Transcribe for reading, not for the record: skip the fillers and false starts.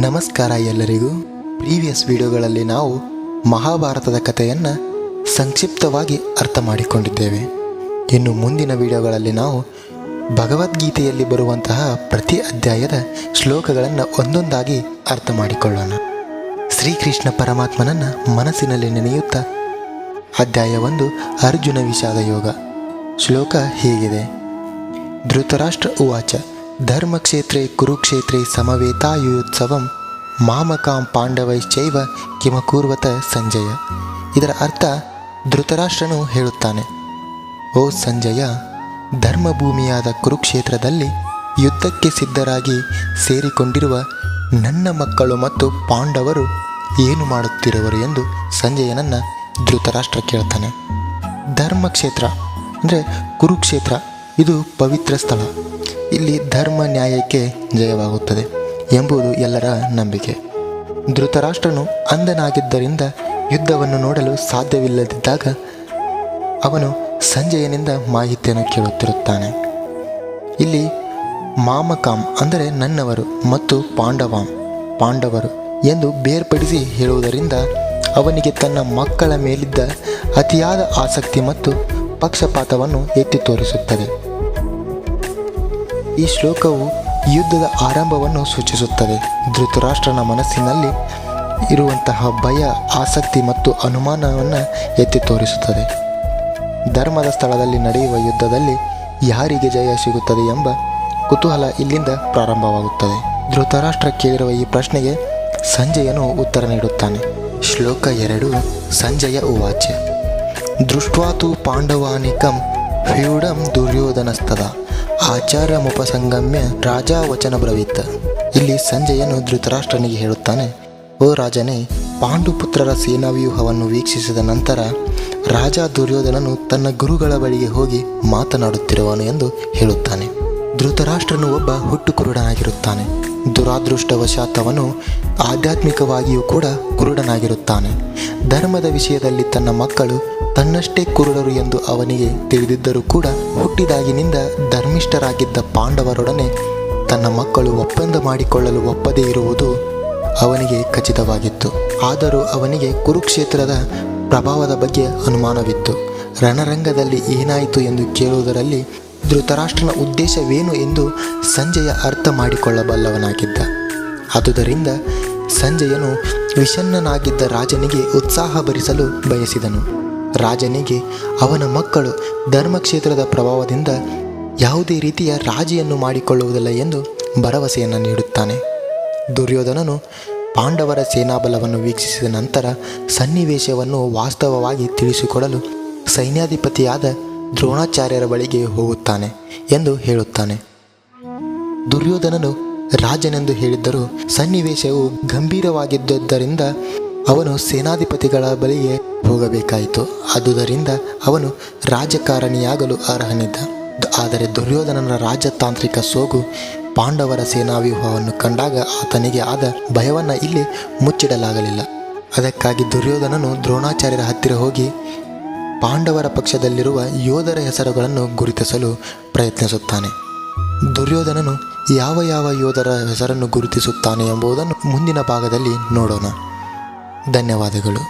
ನಮಸ್ಕಾರ ಎಲ್ಲರಿಗೂ. ಪ್ರೀವಿಯಸ್ ವಿಡಿಯೋಗಳಲ್ಲಿ ನಾವು ಮಹಾಭಾರತದ ಕಥೆಯನ್ನು ಸಂಕ್ಷಿಪ್ತವಾಗಿ ಅರ್ಥ ಮಾಡಿಕೊಂಡಿದ್ದೇವೆ. ಇನ್ನು ಮುಂದಿನ ವಿಡಿಯೋಗಳಲ್ಲಿ ನಾವು ಭಗವದ್ಗೀತೆಯಲ್ಲಿ ಬರುವಂತಹ ಪ್ರತಿ ಅಧ್ಯಾಯದ ಶ್ಲೋಕಗಳನ್ನು ಒಂದೊಂದಾಗಿ ಅರ್ಥ ಮಾಡಿಕೊಳ್ಳೋಣ. ಶ್ರೀಕೃಷ್ಣ ಪರಮಾತ್ಮನನ್ನು ಮನಸ್ಸಿನಲ್ಲಿ ನೆನೆಯುತ್ತಾ ಅಧ್ಯಾಯ 1 ಅರ್ಜುನ ವಿಷಾದ ಯೋಗ. ಶ್ಲೋಕ ಹೀಗಿದೆ: ಧೃತರಾಷ್ಟ್ರ ಉವಾಚ ಧರ್ಮಕ್ಷೇತ್ರೇ ಕುರುಕ್ಷೇತ್ರೇ ಸಮವೇತಾಯುತ್ಸವಂ ಮಾಮಕಾಂ ಪಾಂಡವೈಶ್ಚೈವ ಕಿಮಕೂರ್ವತ ಸಂಜಯ. ಇದರ ಅರ್ಥ ಧೃತರಾಷ್ಟ್ರನು ಹೇಳುತ್ತಾನೆ, ಓ ಸಂಜಯ, ಧರ್ಮಭೂಮಿಯಾದ ಕುರುಕ್ಷೇತ್ರದಲ್ಲಿ ಯುದ್ಧಕ್ಕೆ ಸಿದ್ಧರಾಗಿ ಸೇರಿಕೊಂಡಿರುವ ನನ್ನ ಮಕ್ಕಳು ಮತ್ತು ಪಾಂಡವರು ಏನು ಮಾಡುತ್ತಿರುವರು ಎಂದು ಸಂಜಯನನ್ನು ಧೃತರಾಷ್ಟ್ರ ಕೇಳ್ತಾನೆ. ಧರ್ಮಕ್ಷೇತ್ರ ಅಂದರೆ ಕುರುಕ್ಷೇತ್ರ, ಇದು ಪವಿತ್ರ ಸ್ಥಳ. ಇಲ್ಲಿ ಧರ್ಮ ನ್ಯಾಯಕ್ಕೆ ಜಯವಾಗುತ್ತದೆ ಎಂಬುದು ಎಲ್ಲರ ನಂಬಿಕೆ. ಧೃತರಾಷ್ಟ್ರನು ಅಂಧನಾಗಿದ್ದರಿಂದ ಯುದ್ಧವನ್ನು ನೋಡಲು ಸಾಧ್ಯವಿಲ್ಲದಿದ್ದಾಗ ಅವನು ಸಂಜಯನಿಂದ ಮಾಹಿತಿಯನ್ನು ಕೇಳುತ್ತಿರುತ್ತಾನೆ. ಇಲ್ಲಿ ಮಾಮಕಾಂ ಅಂದರೆ ನನ್ನವರು ಮತ್ತು ಪಾಂಡವರು ಎಂದು ಬೇರ್ಪಡಿಸಿ ಹೇಳುವುದರಿಂದ ಅವನಿಗೆ ತನ್ನ ಮಕ್ಕಳ ಮೇಲಿದ್ದ ಅತಿಯಾದ ಆಸಕ್ತಿ ಮತ್ತು ಪಕ್ಷಪಾತವನ್ನು ಎತ್ತಿ ತೋರಿಸುತ್ತದೆ. ಈ ಶ್ಲೋಕವು ಯುದ್ಧದ ಆರಂಭವನ್ನು ಸೂಚಿಸುತ್ತದೆ. ಧೃತರಾಷ್ಟ್ರನ ಮನಸ್ಸಿನಲ್ಲಿ ಇರುವಂತಹ ಭಯ, ಆಸಕ್ತಿ ಮತ್ತು ಅನುಮಾನವನ್ನು ಎತ್ತಿ ತೋರಿಸುತ್ತದೆ. ಧರ್ಮದ ಸ್ಥಳದಲ್ಲಿ ನಡೆಯುವ ಯುದ್ಧದಲ್ಲಿ ಯಾರಿಗೆ ಜಯ ಸಿಗುತ್ತದೆ ಎಂಬ ಕುತೂಹಲ ಇಲ್ಲಿಂದ ಪ್ರಾರಂಭವಾಗುತ್ತದೆ. ಧೃತರಾಷ್ಟ್ರ ಕೇಳಿರುವ ಈ ಪ್ರಶ್ನೆಗೆ ಸಂಜಯನು ಉತ್ತರ ನೀಡುತ್ತಾನೆ. ಶ್ಲೋಕ 2 ಸಂಜಯ ಉವಾಚ ದೃಷ್ಟ್ವಾತು ಪಾಂಡವಾನಿಕಂ ವ್ಯೂಢಂ ದುರ್ಯೋಧನಸ್ತದ ಆಚಾರ್ಯಮುಪಸಂಗಮ್ಯ ರಾಜ ವಚನ ಬ್ರವೀತ್. ಇಲ್ಲಿ ಸಂಜಯನು ಧೃತರಾಷ್ಟ್ರನಿಗೆ ಹೇಳುತ್ತಾನೆ, ಓ ರಾಜನೇ, ಪಾಂಡುಪುತ್ರರ ಸೇನಾವ್ಯೂಹವನ್ನು ವೀಕ್ಷಿಸಿದ ನಂತರ ರಾಜ ದುರ್ಯೋಧನನು ತನ್ನ ಗುರುಗಳ ಬಳಿಗೆ ಹೋಗಿ ಮಾತನಾಡುತ್ತಿರುವನು ಎಂದು ಹೇಳುತ್ತಾನೆ. ಧೃತರಾಷ್ಟ್ರನು ಒಬ್ಬ ಹುಟ್ಟು ಕುರುಡನಾಗಿರುತ್ತಾನೆ. ದುರಾದೃಷ್ಟವಶಾತ್ ಅವನು ಆಧ್ಯಾತ್ಮಿಕವಾಗಿಯೂ ಕೂಡ ಕುರುಡನಾಗಿರುತ್ತಾನೆ. ಧರ್ಮದ ವಿಷಯದಲ್ಲಿ ತನ್ನ ಮಕ್ಕಳು ತನ್ನಷ್ಟೇ ಕುರುಡರು ಎಂದು ಅವನಿಗೆ ತಿಳಿದಿದ್ದರೂ ಕೂಡ ಹುಟ್ಟಿದಾಗಿನಿಂದ ಧರ್ಮಿಷ್ಠರಾಗಿದ್ದ ಪಾಂಡವರೊಡನೆ ತನ್ನ ಮಕ್ಕಳು ಒಪ್ಪಂದ ಮಾಡಿಕೊಳ್ಳಲು ಒಪ್ಪದೇ ಇರುವುದು ಅವನಿಗೆ ಖಚಿತವಾಗಿತ್ತು. ಆದರೂ ಅವನಿಗೆ ಕುರುಕ್ಷೇತ್ರದ ಪ್ರಭಾವದ ಬಗ್ಗೆ ಅನುಮಾನವಿತ್ತು. ರಣರಂಗದಲ್ಲಿ ಏನಾಯಿತು ಎಂದು ಕೇಳುವುದರಲ್ಲಿ ಧೃತರಾಷ್ಟ್ರನ ಉದ್ದೇಶವೇನು ಎಂದು ಸಂಜಯ ಅರ್ಥ ಮಾಡಿಕೊಳ್ಳಬಲ್ಲವನಾಗಿದ್ದ. ಆದುದರಿಂದ ಸಂಜಯನು ವಿಷಣ್ಣನಾಗಿದ್ದ ರಾಜನಿಗೆ ಉತ್ಸಾಹ ಭರಿಸಲು ಬಯಸಿದನು. ರಾಜನಿಗೆ ಅವನ ಮಕ್ಕಳು ಧರ್ಮಕ್ಷೇತ್ರದ ಪ್ರಭಾವದಿಂದ ಯಾವುದೇ ರೀತಿಯ ರಾಜಿಯನ್ನು ಮಾಡಿಕೊಳ್ಳುವುದಿಲ್ಲ ಎಂದು ಭರವಸೆಯನ್ನು ನೀಡುತ್ತಾನೆ. ದುರ್ಯೋಧನನು ಪಾಂಡವರ ಸೇನಾಬಲವನ್ನು ವೀಕ್ಷಿಸಿದ ನಂತರ ಸನ್ನಿವೇಶವನ್ನು ವಾಸ್ತವವಾಗಿ ತಿಳಿಸಿಕೊಡಲು ಸೈನ್ಯಾಧಿಪತಿಯಾದ ದ್ರೋಣಾಚಾರ್ಯರ ಬಳಿಗೆ ಹೋಗುತ್ತಾನೆ ಎಂದು ಹೇಳುತ್ತಾನೆ. ದುರ್ಯೋಧನನು ರಾಜನೆಂದು ಹೇಳಿದ್ದರೂ ಸನ್ನಿವೇಶವು ಗಂಭೀರವಾಗಿದ್ದರಿಂದ ಅವನು ಸೇನಾಧಿಪತಿಗಳ ಬಳಿಗೆ ಹೋಗಬೇಕಾಯಿತು. ಆದುದರಿಂದ ಅವನು ರಾಜಕಾರಣಿಯಾಗಲು ಅರ್ಹನಿದ್ದ. ಆದರೆ ದುರ್ಯೋಧನನ ರಾಜತಾಂತ್ರಿಕ ಸೋಗು ಪಾಂಡವರ ಸೇನಾವ್ಯೂಹವನ್ನು ಕಂಡಾಗ ಆತನಿಗೆ ಆದ ಭಯವನ್ನು ಇಲ್ಲಿ ಮುಚ್ಚಿಡಲಾಗಲಿಲ್ಲ. ಅದಕ್ಕಾಗಿ ದುರ್ಯೋಧನನು ದ್ರೋಣಾಚಾರ್ಯರ ಹತ್ತಿರ ಹೋಗಿ ಪಾಂಡವರ ಪಕ್ಷದಲ್ಲಿರುವ ಯೋಧರ ಹೆಸರುಗಳನ್ನು ಗುರುತಿಸಲು ಪ್ರಯತ್ನಿಸುತ್ತಾನೆ. ದುರ್ಯೋಧನನು ಯಾವ ಯೋಧರ ಹೆಸರನ್ನು ಗುರುತಿಸುತ್ತಾನೆ ಎಂಬುದನ್ನು ಮುಂದಿನ ಭಾಗದಲ್ಲಿ ನೋಡೋಣ. ಧನ್ಯವಾದಗಳು.